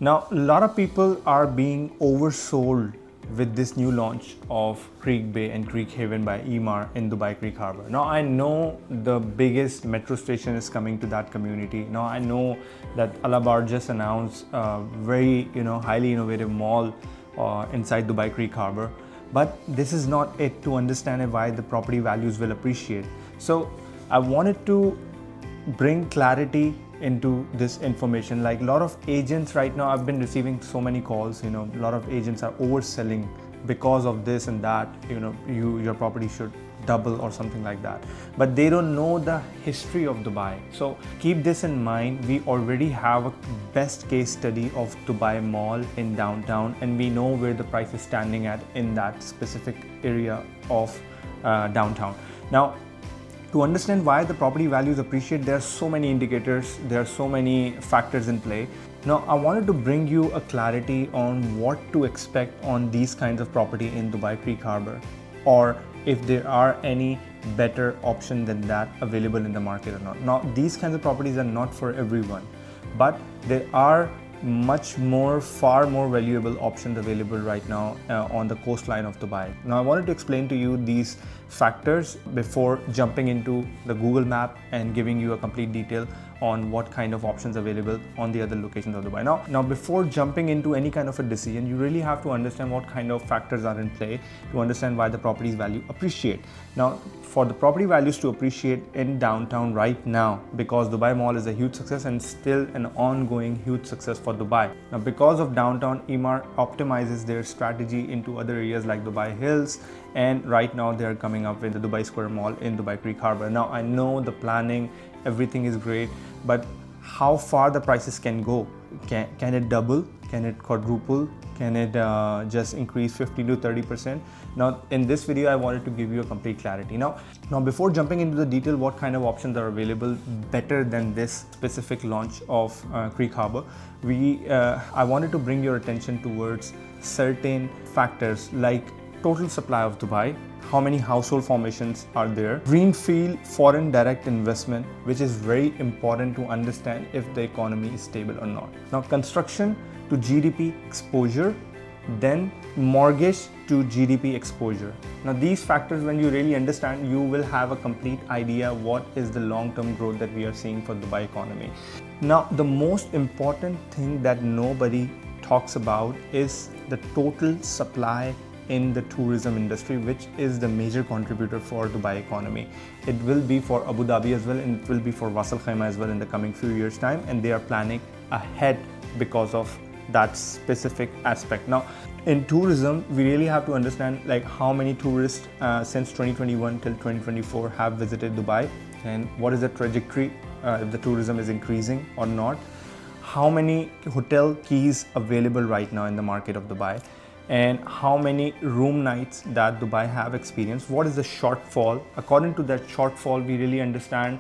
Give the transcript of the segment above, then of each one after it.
Now, a lot of people are being oversold with this new launch of Creek Bay and Creek Haven by Emaar in Dubai Creek Harbour. Now, I know the biggest metro station is coming to that community. Now, I know that Alabar just announced a very highly innovative mall inside Dubai Creek Harbour. But this is not it to understand why the property values will appreciate. So I wanted to bring clarity into this information. Like a lot of agents right now, I've been receiving so many calls, a lot of agents are overselling because of this and that, your property should double or something like that. But they don't know the history of Dubai. So keep this in mind. We already have a best case study of Dubai Mall in downtown, and we know where the price is standing at in that specific area of downtown. Now, to understand why the property values appreciate, there are so many indicators, there are so many factors in play. Now, I wanted to bring you a clarity on what to expect on these kinds of property in Dubai Creek Harbour, or if there are any better option than that available in the market or not. Now, these kinds of properties are not for everyone, but there are far more valuable options available right now on the coastline of Dubai. Now, I wanted to explain to you these factors before jumping into the Google map and giving you a complete detail on what kind of options available on the other locations of Dubai. Now, before jumping into any kind of a decision, you really have to understand what kind of factors are in play to understand why the property's value appreciate. Now, for the property values to appreciate in downtown right now, because Dubai Mall is a huge success and still an ongoing huge success for Dubai. Now, because of downtown, Emaar optimizes their strategy into other areas like Dubai Hills, and right now they are coming up with the Dubai Square Mall in Dubai Creek Harbour. Now, I know the planning, everything is great, but how far the prices can go? Can it double? Can it quadruple? Can it just increase 15 to 30%? Now, in this video, I wanted to give you a complete clarity. Now, before jumping into the detail, what kind of options are available better than this specific launch of Creek Harbour, I wanted to bring your attention towards certain factors like total supply of Dubai, how many household formations are there, greenfield foreign direct investment, which is very important to understand if the economy is stable or not. Now, construction to GDP exposure, then mortgage to GDP exposure. Now, these factors, when you really understand, you will have a complete idea what is the long-term growth that we are seeing for Dubai economy. Now, the most important thing that nobody talks about is the total supply in the tourism industry, which is the major contributor for Dubai economy. It will be for Abu Dhabi as well, and it will be for Ras Al Khaimah as well in the coming few years time, and they are planning ahead because of that specific aspect. Now, in tourism, we really have to understand like how many tourists since 2021 till 2024 have visited Dubai, and what is the trajectory if the tourism is increasing or not, how many hotel keys available right now in the market of Dubai, and how many room nights that Dubai have experienced. What is the shortfall? According to that shortfall, we really understand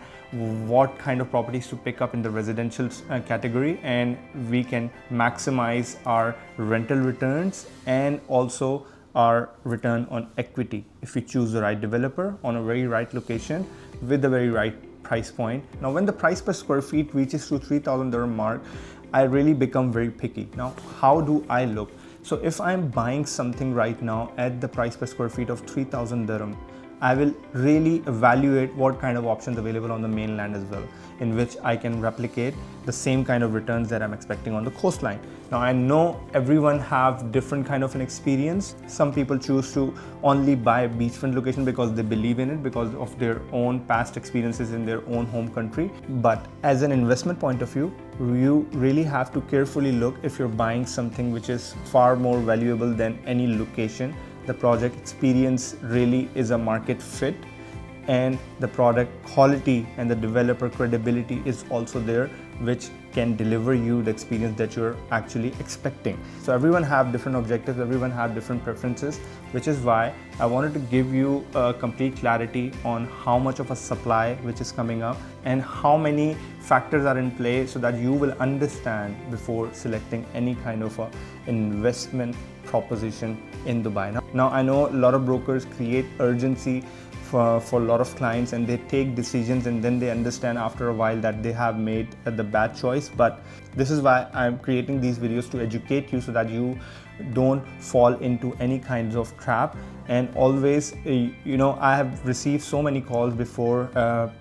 what kind of properties to pick up in the residential category, and we can maximize our rental returns and also our return on equity if we choose the right developer on a very right location with the very right price point. Now, when the price per square feet reaches to 3,000 dirham mark, I really become very picky. Now, how do I look? So if I'm buying something right now at the price per square feet of 3,000 dirham, I will really evaluate what kind of options available on the mainland as well, in which I can replicate the same kind of returns that I'm expecting on the coastline. Now, I know everyone have different kind of an experience. Some people choose to only buy beachfront location because they believe in it, because of their own past experiences in their own home country. But as an investment point of view, you really have to carefully look if you're buying something which is far more valuable than any location. The project experience really is a market fit, and the product quality and the developer credibility is also there, which can deliver you the experience that you're actually expecting. So everyone have different objectives, everyone have different preferences, which is why I wanted to give you a complete clarity on how much of a supply which is coming up and how many factors are in play, so that you will understand before selecting any kind of a investment proposition in Dubai. Now I know a lot of brokers create urgency for a lot of clients, and they take decisions and then they understand after a while that they have made the bad choice. But this is why I'm creating these videos, to educate you so that you don't fall into any kinds of trap. And always, I have received so many calls before.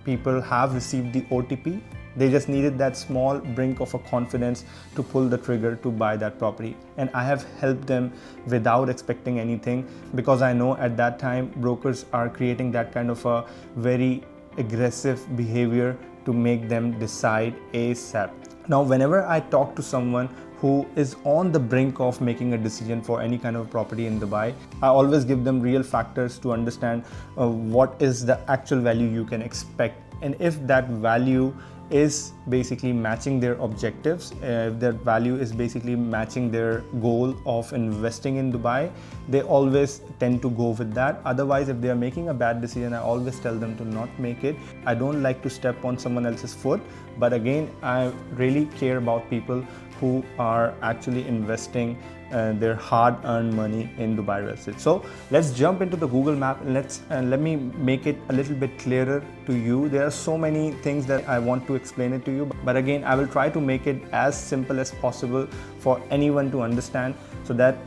People have received the OTP. They just needed that small brink of a confidence to pull the trigger to buy that property. And I have helped them without expecting anything, because I know at that time brokers are creating that kind of a very aggressive behavior to make them decide ASAP. Now, whenever I talk to someone who is on the brink of making a decision for any kind of property in Dubai, I always give them real factors to understand what is the actual value you can expect. And if that value is basically matching their objectives, if their value is basically matching their goal of investing in Dubai, they always tend to go with that. Otherwise, if they are making a bad decision, I always tell them to not make it. I don't like to step on someone else's foot, but again, I really care about people who are actually investing their hard-earned money in Dubai real estate. So let's jump into the Google map and let me make it a little bit clearer to you. There are so many things that I want to explain it to you, but again, I will try to make it as simple as possible for anyone to understand, so that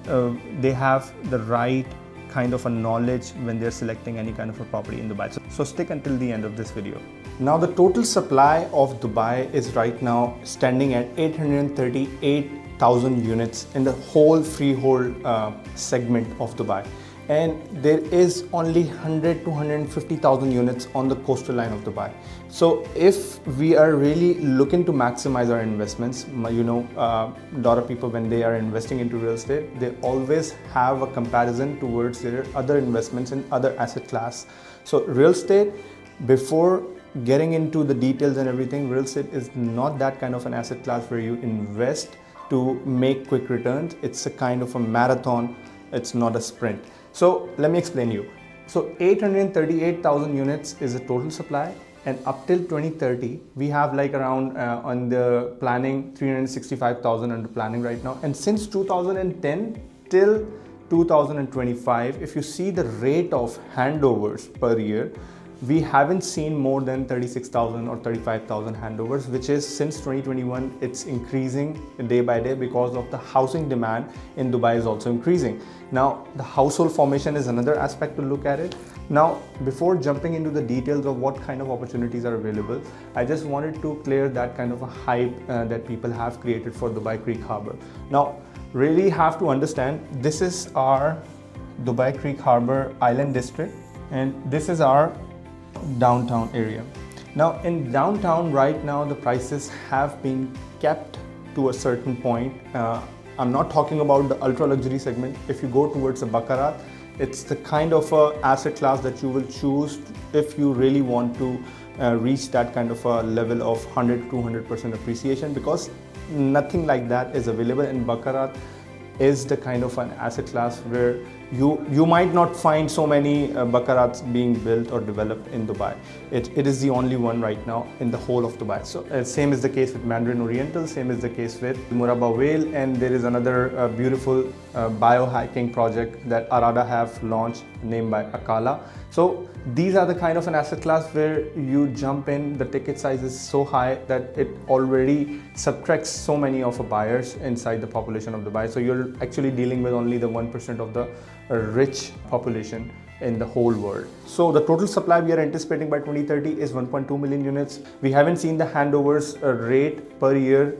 they have the right kind of a knowledge when they're selecting any kind of a property in Dubai. So stick until the end of this video. Now, the total supply of Dubai is right now standing at 838,000 units in the whole freehold segment of Dubai. And there is only 100 to 150,000 units on the coastal line of Dubai. So if we are really looking to maximize our investments, a lot of people, when they are investing into real estate, they always have a comparison towards their other investments in other asset class. So real estate, before getting into the details and everything, real estate is not that kind of an asset class where you invest to make quick returns. It's a kind of a marathon. It's not a sprint. So let me explain you. So 838,000 units is the total supply, and up till 2030 we have like around on the planning 365,000 under planning right now. And since 2010 till 2025, if you see the rate of handovers per year, we haven't seen more than 36,000 or 35,000 handovers, which is, since 2021, it's increasing day by day because of the housing demand in Dubai is also increasing. Now, the household formation is another aspect to look at it. Now, before jumping into the details of what kind of opportunities are available, I just wanted to clear that kind of a hype that people have created for Dubai Creek Harbour. Now, really have to understand, this is our Dubai Creek Harbour Island District, and this is our downtown area. Now, in downtown right now, the prices have been kept to a certain point. I'm not talking about the ultra luxury segment. If you go towards the Baccarat, it's the kind of asset class that you will choose if you really want to reach that kind of a level of 100 to 200% appreciation, because nothing like that is available. In Baccarat is the kind of an asset class where you might not find so many Baccarats being built or developed in Dubai. It is the only one right now in the whole of Dubai. So same is the case with Mandarin Oriental, same is the case with Murabba Whale, and there is another beautiful biohacking project that Arada have launched named by Akala. So these are the kind of an asset class where you jump in, the ticket size is so high that it already subtracts so many of the buyers inside the population of Dubai. So you're actually dealing with only the 1% of the rich population in the whole world. So the total supply we are anticipating by 2030 is 1.2 million units. We haven't seen the handovers rate per year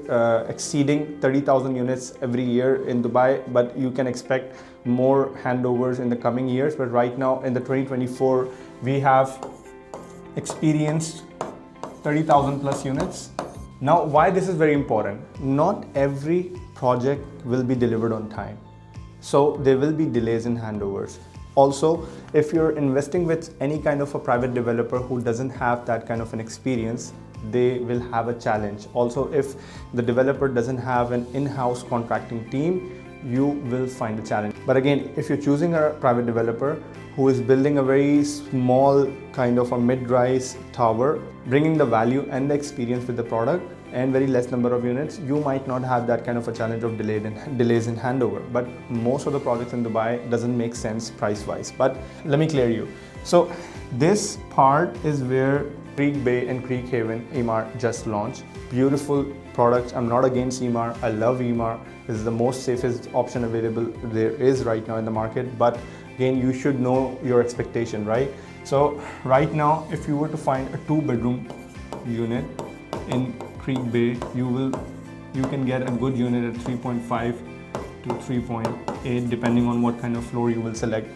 exceeding 30,000 units every year in Dubai, but you can expect more handovers in the coming years. But right now in the 2024, we have experienced 30,000 plus units. Now, why this is very important? Not every project will be delivered on time. So there will be delays in handovers. Also, if you're investing with any kind of a private developer who doesn't have that kind of an experience, they will have a challenge. Also, if the developer doesn't have an in-house contracting team, you will find a challenge. But again, if you're choosing a private developer who is building a very small kind of a mid-rise tower, bringing the value and the experience with the product, and very less number of units, you might not have that kind of a challenge of delays in handover. But most of the projects in Dubai doesn't make sense price wise. But let me clear you. So this part is where Creek Bay and Creek Haven Emaar just launched. Beautiful products. I'm not against Emaar. I love Emaar. This is the most safest option available there is right now in the market. But again, you should know your expectation, right? So right now, if you were to find a 2-bedroom unit in Creek Bay, you can get a good unit at 3.5 to 3.8 depending on what kind of floor you will select.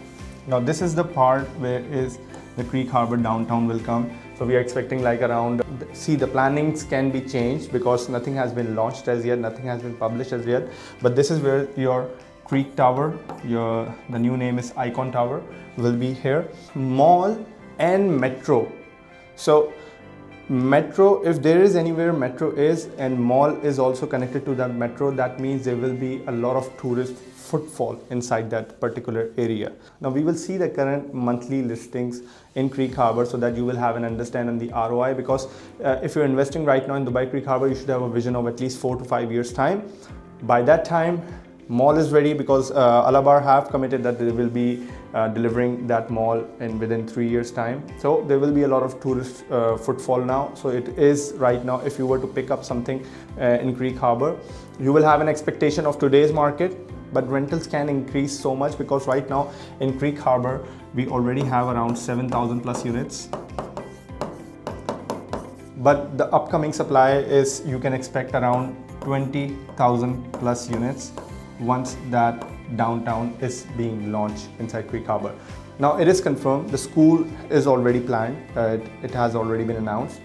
Now this is the part where is the Creek Harbour downtown will come. So we are expecting like around, see, the plannings can be changed because nothing has been launched as yet, nothing has been published as yet. But this is where your Creek Tower, the new name is Icon Tower, will be here. Mall and metro. So metro, if there is anywhere metro is and mall is also connected to that metro, that means there will be a lot of tourist footfall inside that particular area. Now we will see the current monthly listings in Creek Harbour so that you will have an understanding on the ROI, because if you're investing right now in Dubai Creek Harbour, you should have a vision of at least 4 to 5 years time. By that time, mall is ready because Alabar have committed that they will be delivering that mall within 3 years time. So there will be a lot of tourist footfall now. So it is right now, if you were to pick up something in Creek Harbour, you will have an expectation of today's market, but rentals can increase so much because right now in Creek Harbour, we already have around 7,000 plus units. But the upcoming supply is, you can expect around 20,000 plus units once that downtown is being launched inside Creek Harbour. Now it is confirmed, the school is already planned, it has already been announced.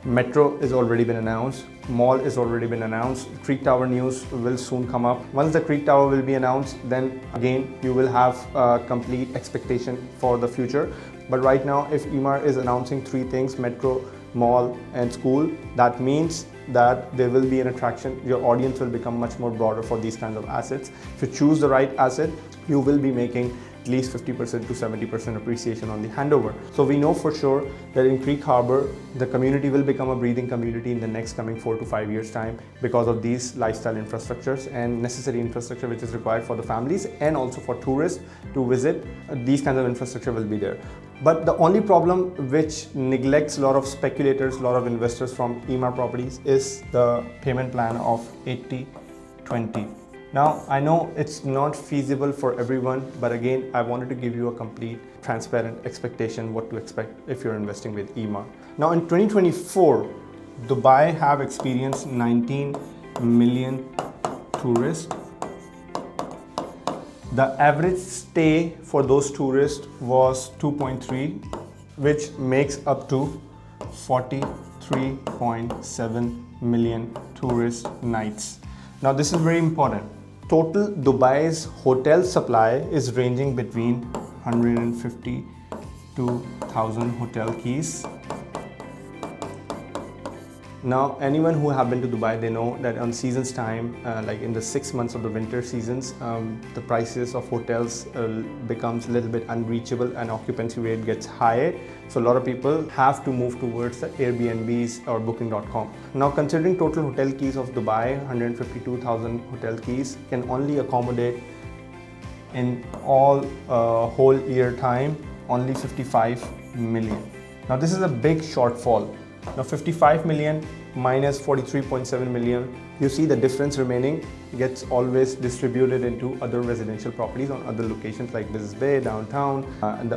Metro is already been announced, mall is already been announced, Creek Tower news will soon come up. Once the Creek Tower will be announced, then again you will have a complete expectation for the future. But right now, if Emaar is announcing 3 things, metro, mall and school, that means that there will be an attraction. Your audience will become much more broader for these kinds of assets. If you choose the right asset, you will be making at least 50% to 70% appreciation on the handover. So we know for sure that in Creek Harbour, the community will become a breathing community in the next coming 4 to 5 years time because of these lifestyle infrastructures and necessary infrastructure which is required for the families and also for tourists to visit. These kinds of infrastructure will be there. But the only problem which neglects a lot of speculators, a lot of investors from Emaar properties is the payment plan of 80-20. Now, I know it's not feasible for everyone, but again, I wanted to give you a complete, transparent expectation what to expect if you're investing with Emaar. Now, in 2024, Dubai have experienced 19 million tourists. The average stay for those tourists was 2.3, which makes up to 43.7 million tourist nights. Now, this is very important. Total Dubai's hotel supply is ranging between 150 to 1,000 hotel keys. Now, anyone who have been to Dubai, they know that on seasons time, like in the 6 months of the winter seasons, the prices of hotels becomes a little bit unreachable and occupancy rate gets high. So a lot of people have to move towards the Airbnbs or booking.com. Now, considering total hotel keys of Dubai, 152,000 hotel keys can only accommodate in all whole year time, only 55 million. Now, this is a big shortfall. Now 55 million minus 43.7 million, you see the difference remaining gets always distributed into other residential properties on other locations like Business Bay, downtown, and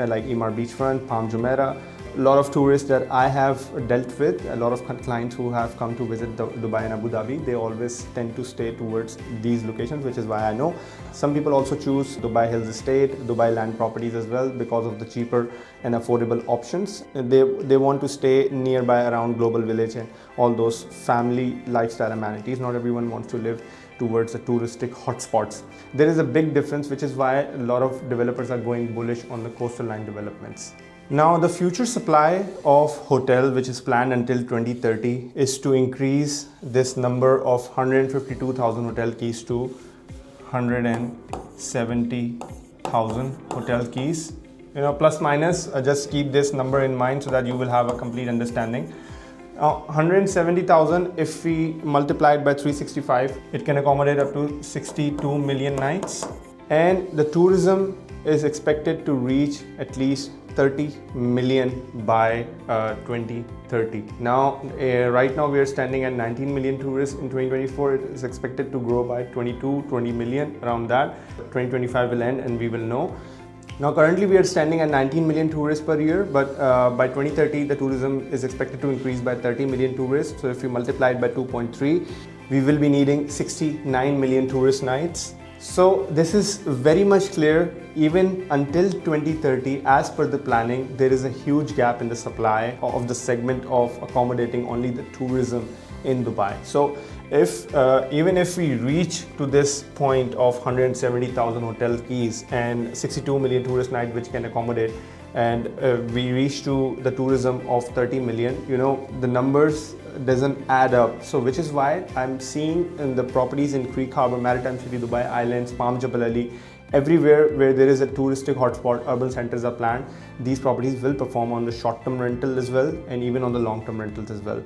like Emaar Beachfront, Palm Jumeirah. A lot of tourists that I have dealt with, a lot of clients who have come to visit Dubai and Abu Dhabi, they always tend to stay towards these locations, which is why I know. Some people also choose Dubai Hills Estate, Dubai land properties as well because of the cheaper and affordable options. They want to stay nearby around Global Village and all those family lifestyle amenities. Not everyone wants to live towards the touristic hotspots. There is a big difference, which is why a lot of developers are going bullish on the coastal line developments. Now, the future supply of hotel, which is planned until 2030, is to increase this number of 152,000 hotel keys to 170,000 hotel keys. Plus minus, just keep this number in mind so that you will have a complete understanding. 170,000, if we multiply it by 365, it can accommodate up to 62 million nights. And the tourism is expected to reach at least 30 million by 2030. Now, right now we are standing at 19 million tourists in 2024. It is expected to grow by 20 million, around that. 2025 will end and we will know. Now, currently we are standing at 19 million tourists per year, but by 2030, the tourism is expected to increase by 30 million tourists. So if you multiply it by 2.3, we will be needing 69 million tourist nights. So this is very much clear. Even until 2030, as per the planning, there is a huge gap in the supply of the segment of accommodating only the tourism in Dubai. So even if we reach to this point of 170,000 hotel keys and 62 million tourist nights which can accommodate, and we reach to the tourism of 30 million, you know, the numbers doesn't add up. So which is why I'm seeing in the properties in Creek Harbour, Maritime City, Dubai Islands, Palm Jebel Ali, everywhere where there is a touristic hotspot, urban centers are planned, these properties will perform on the short-term rental as well and even on the long-term rentals as well.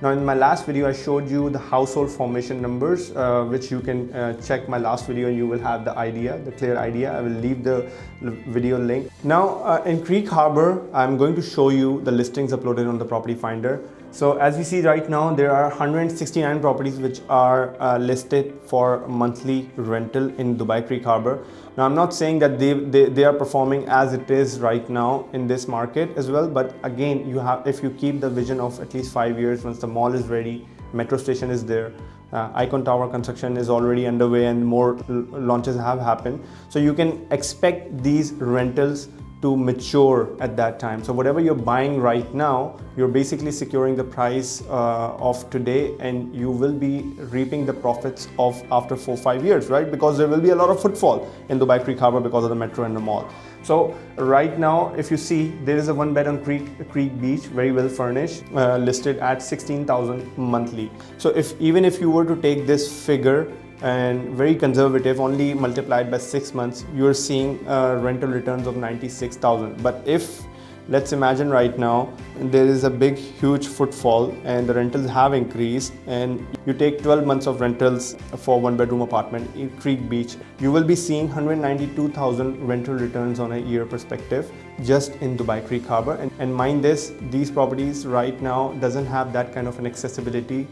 Now, in my last video, I showed you the household formation numbers, which you can check my last video and you will have the idea, the clear idea. I will leave the video link. Now, in Creek Harbour, I'm going to show you the listings uploaded on the property finder. So as we see right now, there are 169 properties which are listed for monthly rental in Dubai Creek Harbour. Now, I'm not saying that they are performing as it is right now in this market as well, but again, if you keep the vision of at least 5 years, once the mall is ready, metro station is there, Icon Tower construction is already underway and more launches have happened. So you can expect these rentals to mature at that time. So whatever you're buying right now, you're basically securing the price of today, and you will be reaping the profits of after 4-5 years, right? Because there will be a lot of footfall in Dubai Creek Harbour because of the metro and the mall. So right now, if you see, there is a one bed on Creek Beach, very well furnished, listed at 16,000 monthly. So even if you were to take this figure and very conservative, only multiplied by 6 months, you're seeing rental returns of 96,000. But if, let's imagine right now, there is a big, huge footfall and the rentals have increased, and you take 12 months of rentals for one bedroom apartment in Creek Beach, you will be seeing 192,000 rental returns on a year perspective just in Dubai Creek Harbour. And mind this, these properties right now doesn't have that kind of an accessibility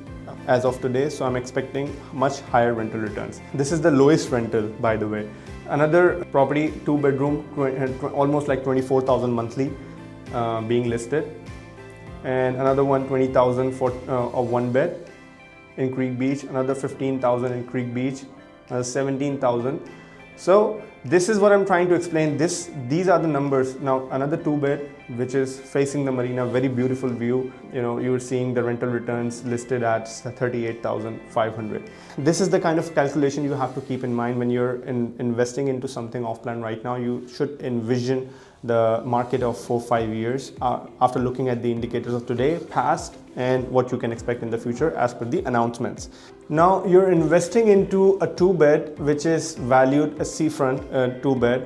as of today, so I'm expecting much higher rental returns. This is the lowest rental, by the way. Another property, 2 bedroom, almost like 24,000 monthly being listed, and another one 20,000 for a one bed in Creek Beach, another 15,000 in Creek Beach, 17,000. So this is what I'm trying to explain. These are the numbers. Now, another 2 bed which is facing the marina, very beautiful view. You know, you're seeing the rental returns listed at 38,500. This is the kind of calculation you have to keep in mind when you're investing into something off plan right now. You should envision the market of 4-5 years after looking at the indicators of today, past, and what you can expect in the future as per the announcements. Now, you're investing into a 2 bed which is valued a seafront 2 bed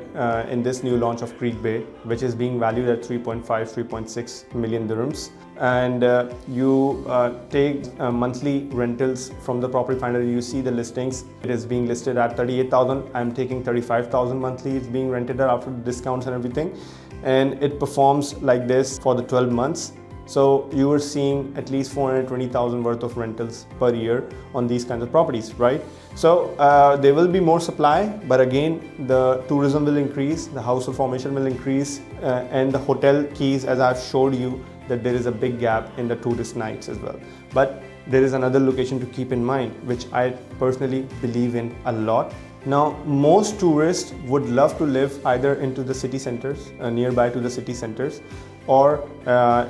in this new launch of Creek Bay, which is being valued at 3.6 million dirhams. And you take monthly rentals from the property finder. You see the listings. It is being listed at 38,000. I'm taking 35,000 monthly. It's being rented out after discounts and everything, and it performs like this for the 12 months. So you are seeing at least 420,000 worth of rentals per year on these kinds of properties, right? So there will be more supply, but again, the tourism will increase, the household formation will increase, and the hotel keys, as I've showed you, that there is a big gap in the tourist nights as well. But there is another location to keep in mind, which I personally believe in a lot. Now, most tourists would love to live either into the city centers, nearby to the city centers, or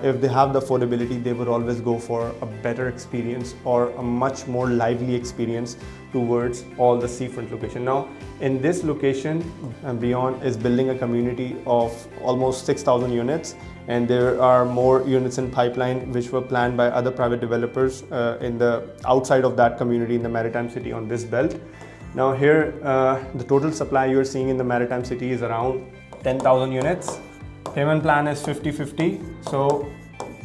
if they have the affordability, they would always go for a better experience or a much more lively experience towards all the seafront location. Now, in this location, Beyond is building a community of almost 6,000 units, and there are more units in pipeline which were planned by other private developers in the outside of that community in the Maritime City on this belt. Now here, the total supply you're seeing in the Maritime City is around 10,000 units. Payment plan is 50-50. So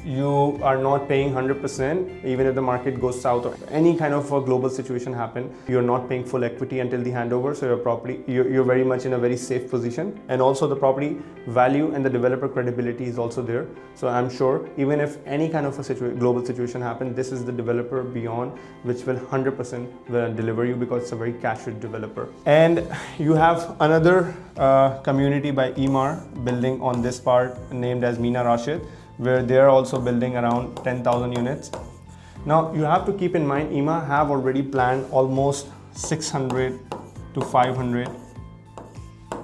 you are not paying 100%, even if the market goes south or any kind of a global situation happen, you're not paying full equity until the handover. So your property, you're very much in a very safe position. And also the property value and the developer credibility is also there. So I'm sure even if any kind of a global situation happens, this is the developer beyond which will 100% deliver you, because it's a very cash-rich developer. And you have another community by Emaar building on this part named as Mina, Rashid, where they are also building around 10,000 units. Now you have to keep in mind, Emaar have already planned almost 600 to 500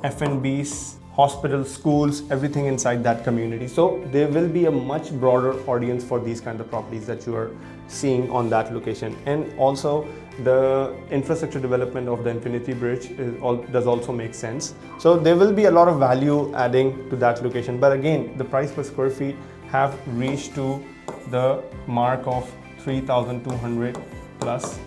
F&Bs, hospitals, schools, everything inside that community. So there will be a much broader audience for these kind of properties that you are seeing on that location. And also the infrastructure development of the Infinity Bridge does also make sense. So there will be a lot of value adding to that location. But again, the price per square feet have reached to the mark of 3,200 plus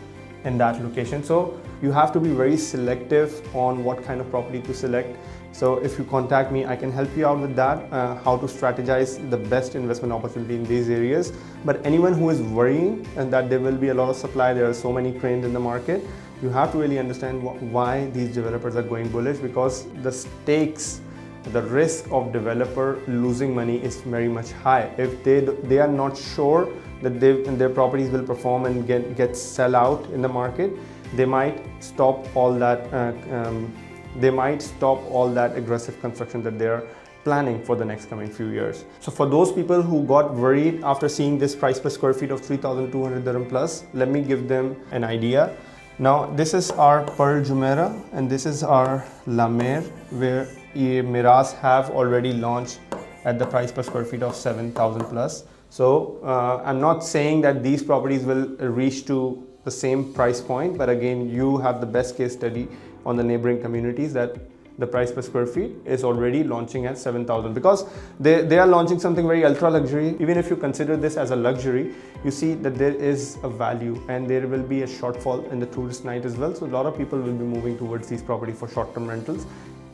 in that location. So you have to be very selective on what kind of property to select. So if you contact me, I can help you out with that, how to strategize the best investment opportunity in these areas. But anyone who is worrying and that there will be a lot of supply, there are so many cranes in the market, you have to really understand why these developers are going bullish, because the stakes, the risk of developer losing money is very much high. If they are not sure that their properties will perform and get sell out in the market, they might stop all that aggressive construction that they are planning for the next coming few years. So for those people who got worried after seeing this price per square feet of 3,200 dirham plus, let me give them an idea. Now this is our Pearl Jumeirah and this is our La Mer, where Miras have already launched at the price per square feet of 7,000 plus. So I'm not saying that these properties will reach to the same price point, but again, you have the best case study on the neighboring communities that the price per square feet is already launching at 7,000, because they are launching something very ultra luxury. Even if you consider this as a luxury, you see that there is a value and there will be a shortfall in the tourist night as well. So a lot of people will be moving towards these properties for short-term rentals.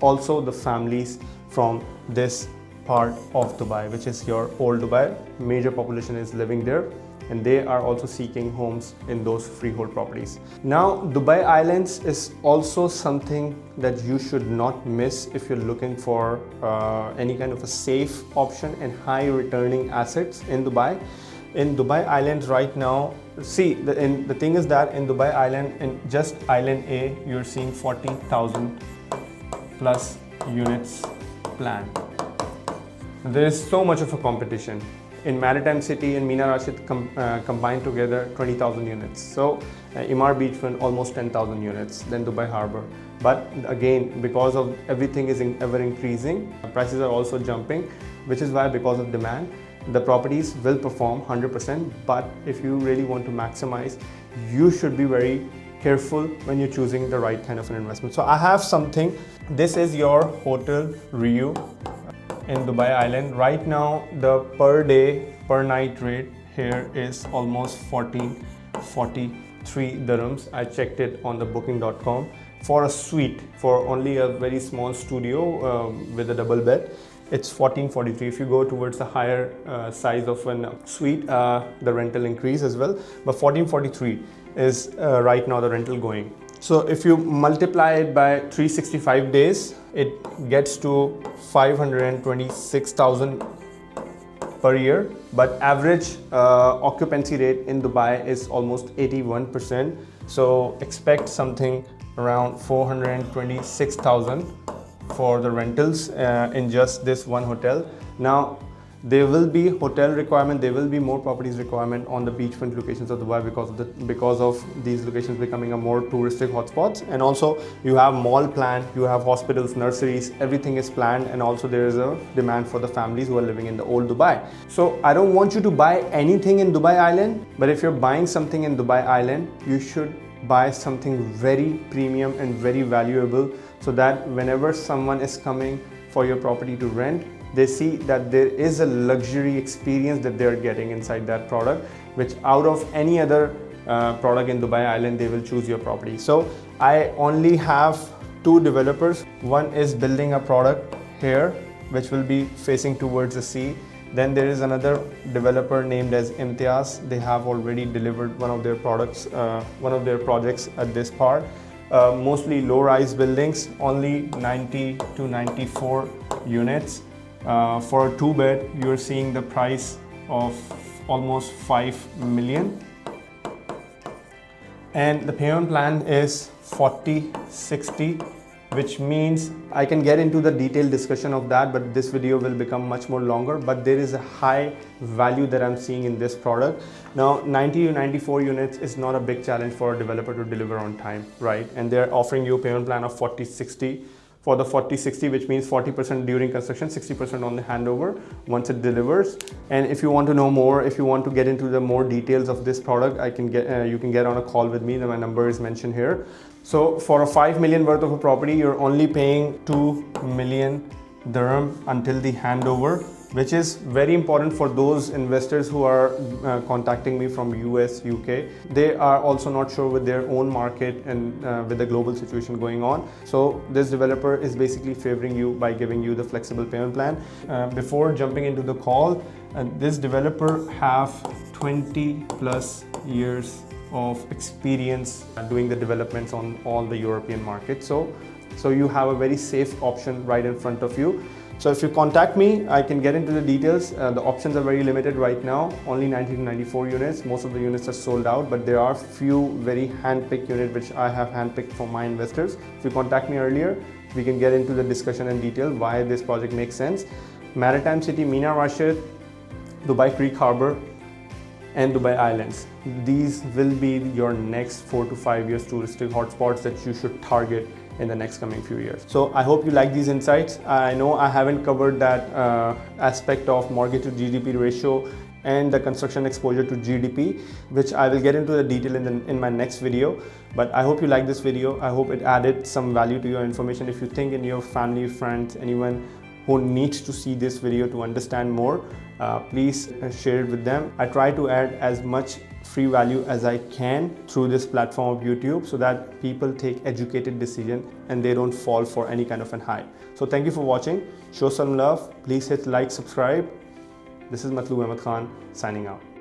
Also the families from this part of Dubai, which is your old Dubai, major population is living there, and they are also seeking homes in those freehold properties. Now, Dubai Islands is also something that you should not miss if you're looking for any kind of a safe option and high returning assets in Dubai. In Dubai Island right now, see, the thing is that in Dubai Island, in just Island A, you're seeing 40,000 plus units planned. There is so much of a competition. In Maritime City and Mina Rashid combined together 20,000 units. So Emaar Beachfront almost 10,000 units, then Dubai Harbour. But again, because of everything is ever increasing, prices are also jumping, which is why, because of demand, the properties will perform 100%. But if you really want to maximize, you should be very careful when you're choosing the right kind of an investment. So I have something. This is your Hotel Rio in Dubai Island. Right now, the per day, per night rate here is almost 43 dirhams. I checked it on the booking.com for a suite, for only a very small studio with a double bed. It's 1443. If you go towards the higher size of a suite, the rental increase as well. But 1443 is right now the rental going. So if you multiply it by 365 days, it gets to 526,000 per year. But average occupancy rate in Dubai is almost 81%. So expect something around 426,000 for the rentals in just this one hotel. Now, there will be hotel requirement, there will be more properties requirement on the beachfront locations of Dubai because of these locations becoming a more touristic hotspots. And also you have mall planned, you have hospitals, nurseries, everything is planned, and also there is a demand for the families who are living in the old Dubai. So I don't want you to buy anything in Dubai Island, but if you're buying something in Dubai Island, you should buy something very premium and very valuable, so that whenever someone is coming for your property to rent, they see that there is a luxury experience that they're getting inside that product, which out of any other product in Dubai Island, they will choose your property. So I only have two developers. One is building a product here, which will be facing towards the sea. Then there is another developer named as Imtiaz. They have already delivered one of their projects at this part. Mostly low-rise buildings, only 90 to 94 units. For a 2-bed, you're seeing the price of almost 5 million. And the payment plan is 40/60, which means I can get into the detailed discussion of that, but this video will become much more longer. But there is a high value that I'm seeing in this product. Now, 90 to 94 units is not a big challenge for a developer to deliver on time, right? And they're offering you a payment plan of 40/60. For the 40/60, which means 40% during construction, 60% on the handover once it delivers. And if you want to know more, if you want to get into the more details of this product, you can get on a call with me. My number is mentioned here. So for a 5 million worth of a property, you're only paying 2 million dirham until the handover, which is very important for those investors who are contacting me from US, UK. They are also not sure with their own market and with the global situation going on. So this developer is basically favoring you by giving you the flexible payment plan. Before jumping into the call, this developer have 20 plus years of experience doing the developments on all the European markets. So you have a very safe option right in front of you. So if you contact me, I can get into the details. The options are very limited right now, only 90 to 94 units. Most of the units are sold out, but there are few very hand-picked units which I have hand-picked for my investors. If you contact me earlier, we can get into the discussion and detail why this project makes sense. Maritime City, Mina, Rashid, Dubai Creek Harbour, and Dubai Islands. These will be your next 4 to 5 years touristic hotspots that you should target in the next coming few years. So I hope you like these insights. I know I haven't covered that aspect of mortgage to GDP ratio and the construction exposure to GDP, which I will get into the detail in my next video. But I hope you like this video. I hope it added some value to your information. If you think in your family, friends, anyone who needs to see this video to understand more, please share it with them. I try to add as much free value as I can through this platform of YouTube so that people take educated decision and they don't fall for any kind of an hype. So thank you for watching. Show some love. Please hit like, subscribe. This is Matloob Ahmed Khan signing out.